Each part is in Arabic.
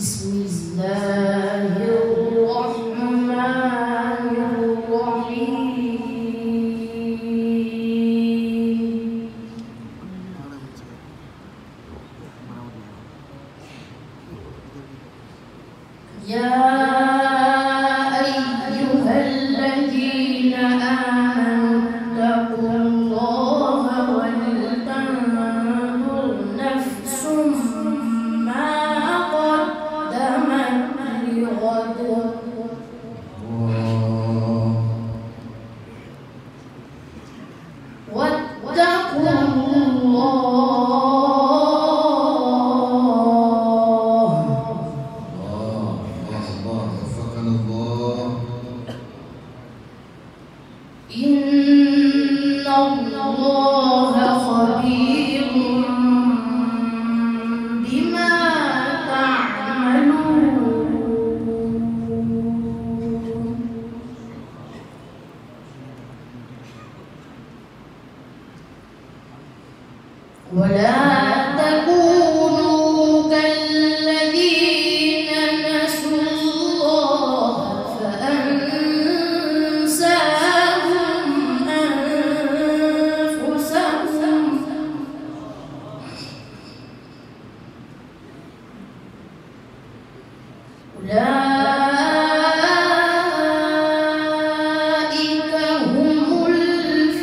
بسم الله الرحمن الرحيم يا أيها الذين آمنوا اتقوا الله ولتنظر نفس ما قدمت لغد واتقوا إن الله خبير بما تعملون ولا تكونوا كالذين نسوا الله فأنساهم أنفسهم أولئك هم الفاسقون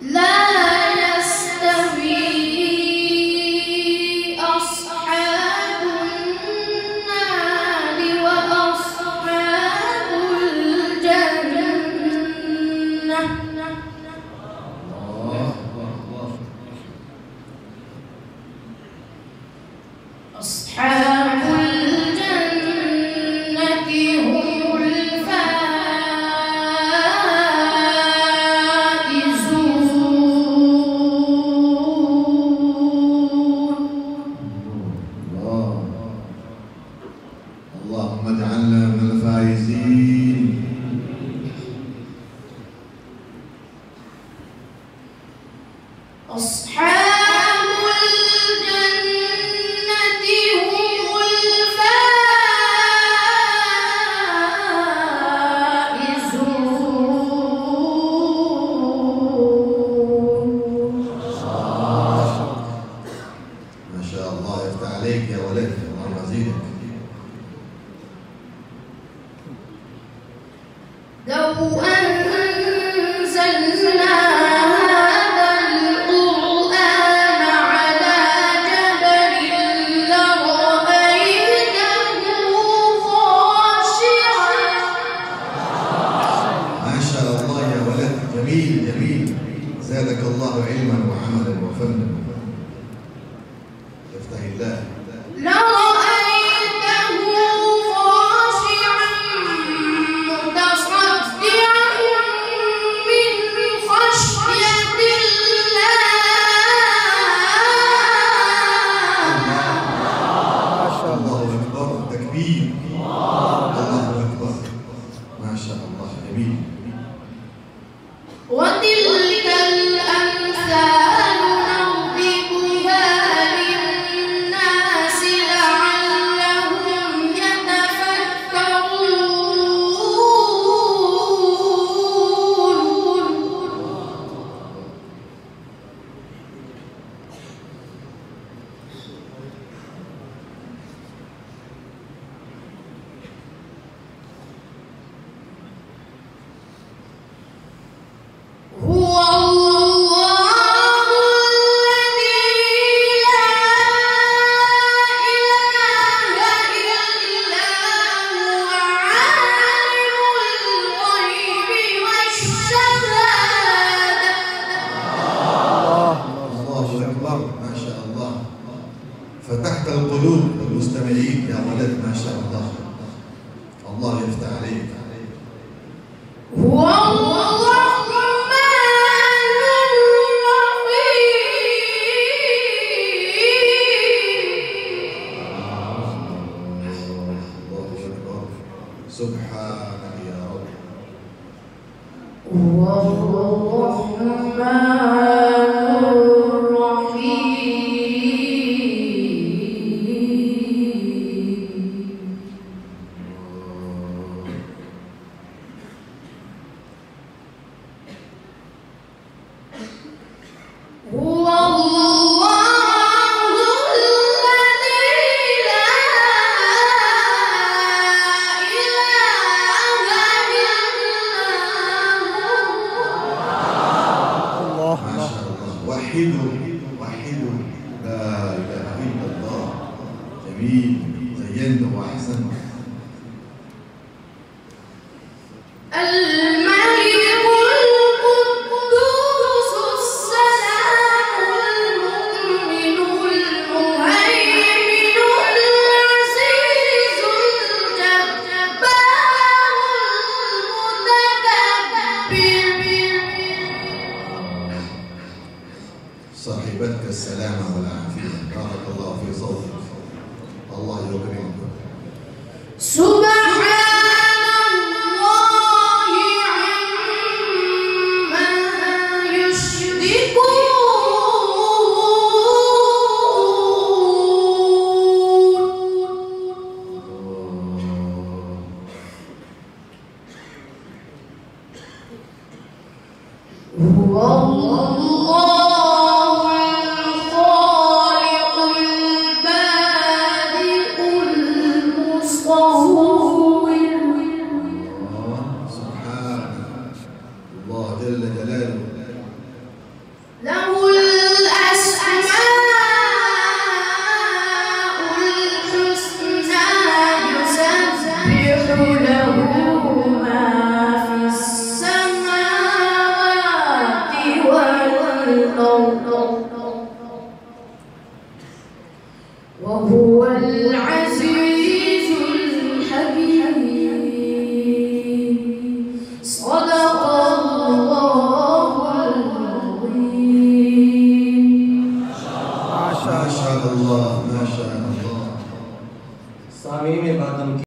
لا يستوي أصحاب النار وأصحاب الجنة أصحاب الجنة هم اللهم اجعلنا من الفائزين. أصحاب الجنة هم الفائزون. ما شاء الله، يفتح عليك يا ولد، اللهم يزيدك. لو أنزلنا هذا القرآن على جبل لرأيته خاشعا. ما شاء الله يا ولد، جميل جميل، زادك الله علما وعملا وفنا. يفتح الله. لرأيته خاشعا متصدعا من خشية الله. الله أكبر، تكبير، الله أكبر، ما شاء الله، جميل. وتلك الأمثال نضربها للناس لعلهم يتفكرون. هو الله الذي لا إله إلا هو عالم الغيب والشهادة. الله أكبر، ما شاء الله. فتحت القلوب المستمعين يا ولد، ما شاء الله. الله يفتح عليك. هو الرحمن الرحيم. هو الرحمن هو الله الذي لا إله إلا هو. ما شاء الله. وحدوا وحدوا لا إله إلا الله. جميل، زينتم وأحسنتم. الملك القدوس السلام المؤمن المهيمن العزيز الجبار المتكبر. صاحبتك السلامة والعافية. بارك الله في صوتك. الله يكرمك. سبحان الله عما يشركون. هو الله الخالق البارئ المصور. سبحان الله جل جلاله. له الأسماء الحسنى يسبح له ما في السماوات والأرض وهو